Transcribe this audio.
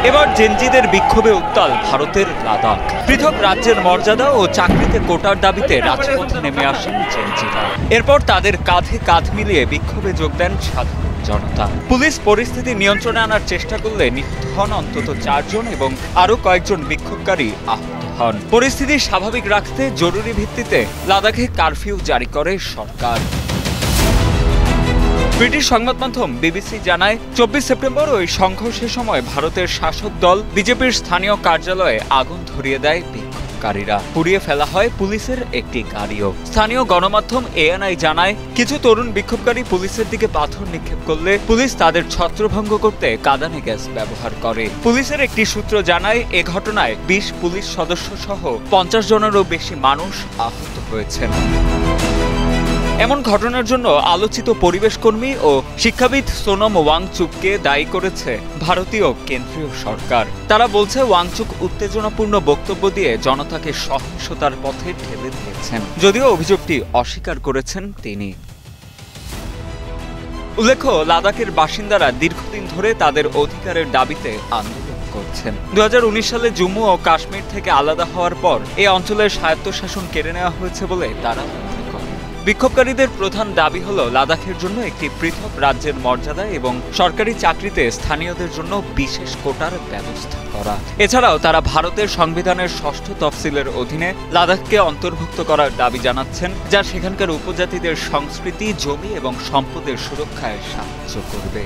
এবার জেনজিদের বিক্ষোভে উত্তাল ভারতের লাদাখ। পৃথক রাজ্যের মর্যাদা ও চাকরিতে কোটার দাবিতে রাজপথে নেমে আসেন জেনজিরা। এরপর তাদের কাঁধে কাঁধ মিলিয়ে বিক্ষোভে যোগ দেন সাধারণ জনতা। পুলিশ পরিস্থিতি নিয়ন্ত্রণে আনার চেষ্টা করলে নিহত হন অন্তত 4 জন এবং আরও কয়েকজন বিক্ষোভকারী আহত হন। পরিস্থিতি স্বাভাবিক রাখতে জরুরি ভিত্তিতে লাদাখে কারফিউ জারি করে সরকার। ব্রিটিশ সংবাদ মাধ্যম বিবিসি জানায়, 24 সেপ্টেম্বর ওই সংঘর্ষের সময় ভারতের শাসক দল বিজেপির স্থানীয় কার্যালয়ে আগুন ধরিয়ে দেয় বিক্ষোভকারীরা। পুড়িয়ে ফেলা হয় পুলিশের একটি গাড়িও। স্থানীয় গণমাধ্যম এএনআই জানায়, কিছু তরুণ বিক্ষোভকারী পুলিশের দিকে পাথর নিক্ষেপ করলে পুলিশ তাদের ছত্রভঙ্গ করতে কাঁদানে গ্যাস ব্যবহার করে। পুলিশের একটি সূত্র জানায়, এ ঘটনায় 20 পুলিশ সদস্য সহ 50 জনেরও বেশি মানুষ আহত হয়েছেন। এমন ঘটনার জন্য আলোচিত পরিবেশকর্মী ও শিক্ষাবিদ সোনম ওয়াংচুককে দায়ী করেছে ভারতীয় কেন্দ্রীয় সরকার। তারা বলছে, ওয়াংচুক উত্তেজনাপূর্ণ বক্তব্য দিয়ে জনতাকে সহিংসতার পথে ঠেলে দিয়েছেন, যদিও অভিযোগটি অস্বীকার করেছেন তিনি। উল্লেখ্য, লাদাখের বাসিন্দারা দীর্ঘদিন ধরে তাদের অধিকারের দাবিতে আন্দোলন করছেন। 2019 সালে জম্মু ও কাশ্মীর থেকে আলাদা হওয়ার পর এই অঞ্চলের স্বায়ত্তশাসন কেড়ে নেওয়া হয়েছে বলে তারা মনে করেন। বিক্ষোভকারীদের প্রধান দাবি হল লাদাখের জন্য একটি পৃথক রাজ্যের মর্যাদা এবং সরকারি চাকরিতে স্থানীয়দের জন্য বিশেষ কোটার ব্যবস্থা করা। এছাড়াও তারা ভারতের সংবিধানের 6ষ্ঠ তফসিলের অধীনে লাদাখকে অন্তর্ভুক্ত করার দাবি জানাচ্ছেন, যা সেখানকার উপজাতিদের সংস্কৃতি, জমি এবং সম্পদের সুরক্ষায় সাহায্য করবে।